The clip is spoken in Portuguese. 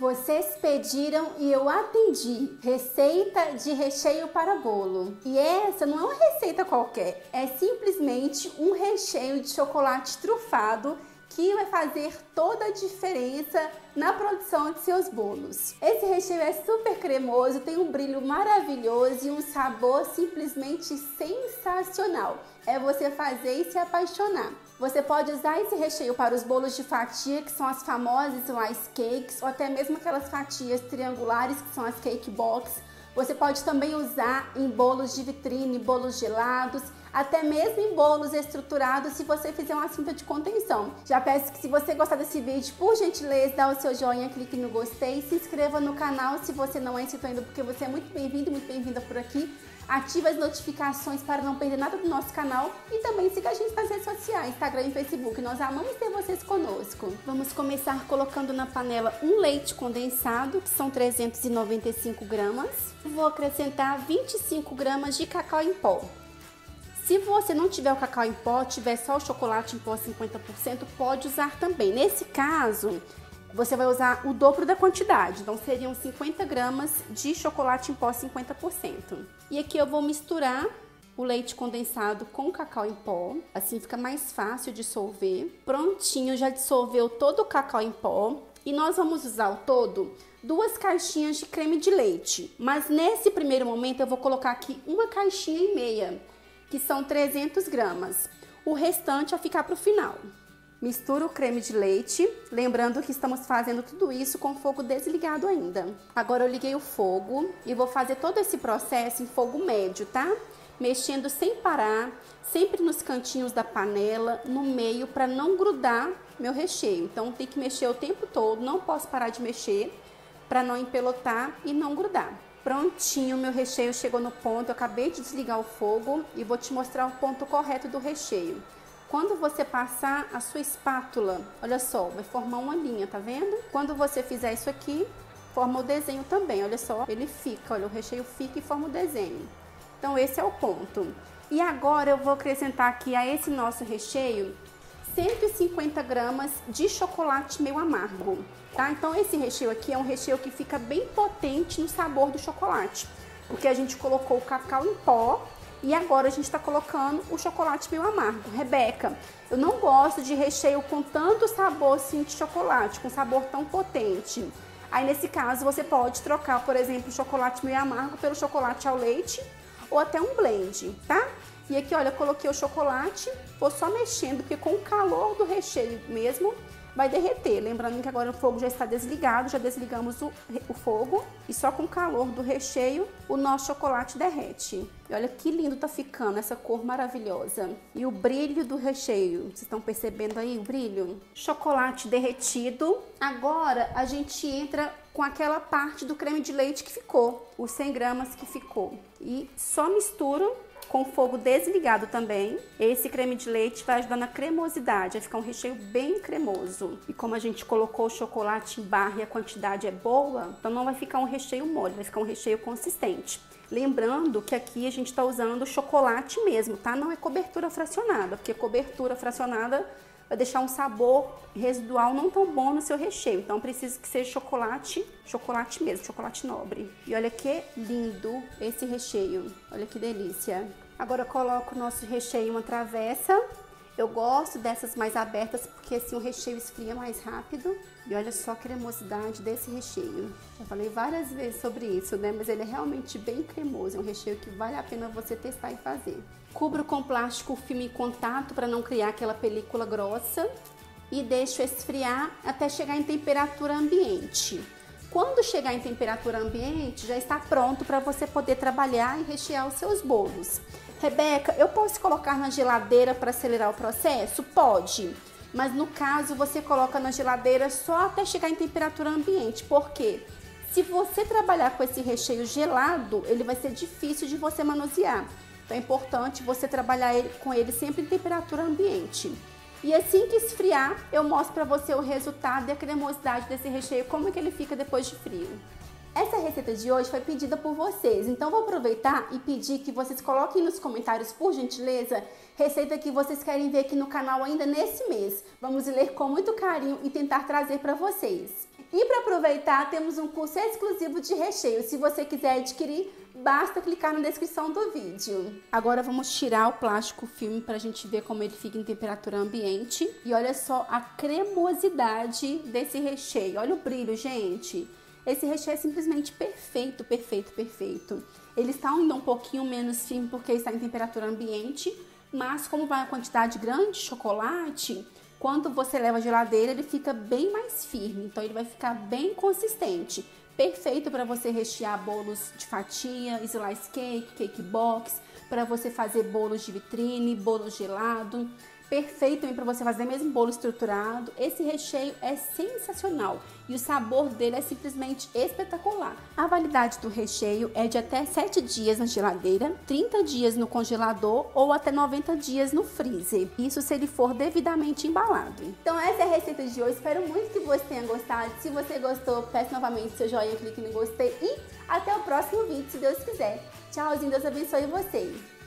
Vocês pediram e eu atendi. Receita de recheio para bolo. E essa não é uma receita qualquer, é simplesmente um recheio de chocolate trufado que vai fazer toda a diferença na produção de seus bolos. Esse recheio é super cremoso, tem um brilho maravilhoso e um sabor simplesmente sensacional. É você fazer e se apaixonar. Você pode usar esse recheio para os bolos de fatia, que são as famosas slice cakes, ou até mesmo aquelas fatias triangulares, que são as cake box. Você pode também usar em bolos de vitrine, bolos gelados, até mesmo em bolos estruturados, se você fizer uma cinta de contenção. Já peço que, se você gostar desse vídeo, por gentileza, dá o seu joinha, clique no gostei, se inscreva no canal se você não é inscrito ainda, porque você é muito bem-vindo, muito bem-vinda por aqui. Ative as notificações para não perder nada do nosso canal e também siga a gente nas redes sociais, Instagram e Facebook. Nós amamos ter vocês conosco. Vamos começar colocando na panela um leite condensado, que são 395 gramas. Vou acrescentar 25 gramas de cacau em pó. Se você não tiver o cacau em pó, tiver só o chocolate em pó 50%, pode usar também. Nesse caso, você vai usar o dobro da quantidade, então seriam 50 gramas de chocolate em pó 50%. E aqui eu vou misturar o leite condensado com o cacau em pó, assim fica mais fácil dissolver. Prontinho, já dissolveu todo o cacau em pó e nós vamos usar ao todo 2 caixinhas de creme de leite. Mas nesse primeiro momento eu vou colocar aqui uma caixinha e meia, que são 300 gramas. O restante vai ficar para o final. Mistura o creme de leite, lembrando que estamos fazendo tudo isso com o fogo desligado ainda. Agora eu liguei o fogo e vou fazer todo esse processo em fogo médio, tá? Mexendo sem parar, sempre nos cantinhos da panela, no meio, para não grudar meu recheio. Então tem que mexer o tempo todo, não posso parar de mexer para não empelotar e não grudar. Prontinho, meu recheio chegou no ponto, eu acabei de desligar o fogo e vou te mostrar o ponto correto do recheio. Quando você passar a sua espátula, olha só, vai formar uma linha, tá vendo? Quando você fizer isso aqui, forma o desenho também, olha só, ele fica, olha, o recheio fica e forma o desenho. Então esse é o ponto. E agora eu vou acrescentar aqui a esse nosso recheio 150 gramas de chocolate meio amargo, tá? Então esse recheio aqui é um recheio que fica bem potente no sabor do chocolate, porque a gente colocou o cacau em pó e agora a gente está colocando o chocolate meio amargo. Rebeca, eu não gosto de recheio com tanto sabor assim de chocolate, com sabor tão potente. Aí nesse caso você pode trocar, por exemplo, o chocolate meio amargo pelo chocolate ao leite ou até um blend, tá? E aqui, olha, eu coloquei o chocolate, vou só mexendo, porque com o calor do recheio mesmo vai derreter. Lembrando que agora o fogo já está desligado, já desligamos o fogo e só com o calor do recheio o nosso chocolate derrete. E olha que lindo tá ficando, essa cor maravilhosa. E o brilho do recheio, vocês estão percebendo aí o brilho? Chocolate derretido. Agora a gente entra com aquela parte do creme de leite que ficou, os 100 gramas que ficou. E só misturo com o fogo desligado também. Esse creme de leite vai ajudar na cremosidade, vai ficar um recheio bem cremoso. E como a gente colocou o chocolate em barra e a quantidade é boa, então não vai ficar um recheio mole, vai ficar um recheio consistente. Lembrando que aqui a gente está usando chocolate mesmo, tá? Não é cobertura fracionada, porque cobertura fracionada vai deixar um sabor residual não tão bom no seu recheio. Então precisa que seja chocolate mesmo, chocolate nobre. E olha que lindo esse recheio, olha que delícia. Agora eu coloco o nosso recheio em uma travessa. Eu gosto dessas mais abertas porque assim o recheio esfria mais rápido. E olha só a cremosidade desse recheio. Já falei várias vezes sobre isso, né? Mas ele é realmente bem cremoso, é um recheio que vale a pena você testar e fazer. Cubro com plástico filme em contato para não criar aquela película grossa e deixo esfriar até chegar em temperatura ambiente. Quando chegar em temperatura ambiente, já está pronto para você poder trabalhar e rechear os seus bolos. Rebeca, eu posso colocar na geladeira para acelerar o processo? Pode, mas no caso você coloca na geladeira só até chegar em temperatura ambiente, porque se você trabalhar com esse recheio gelado, ele vai ser difícil de você manusear. Então é importante você trabalhar com ele sempre em temperatura ambiente. E assim que esfriar, eu mostro para você o resultado e a cremosidade desse recheio, como é que ele fica depois de frio. Essa receita de hoje foi pedida por vocês, então vou aproveitar e pedir que vocês coloquem nos comentários, por gentileza, receita que vocês querem ver aqui no canal ainda nesse mês. Vamos ler com muito carinho e tentar trazer para vocês. E para aproveitar, temos um curso exclusivo de recheio. Se você quiser adquirir, basta clicar na descrição do vídeo. Agora vamos tirar o plástico filme para a gente ver como ele fica em temperatura ambiente. E olha só a cremosidade desse recheio. Olha o brilho, gente. Esse recheio é simplesmente perfeito, perfeito, perfeito. Ele está ainda um pouquinho menos firme porque está em temperatura ambiente, mas como vai uma quantidade grande de chocolate, quando você leva à geladeira ele fica bem mais firme, então ele vai ficar bem consistente. Perfeito para você rechear bolos de fatia, slice cake, cake box, para você fazer bolos de vitrine, bolo gelado. Perfeito também para você fazer mesmo bolo estruturado. Esse recheio é sensacional e o sabor dele é simplesmente espetacular. A validade do recheio é de até 7 dias na geladeira, 30 dias no congelador ou até 90 dias no freezer. Isso se ele for devidamente embalado. Então essa é a receita de hoje. Espero muito que você tenha gostado. Se você gostou, peço novamente seu joinha, clique no gostei e até o próximo vídeo, se Deus quiser. Tchauzinho, Deus abençoe vocês.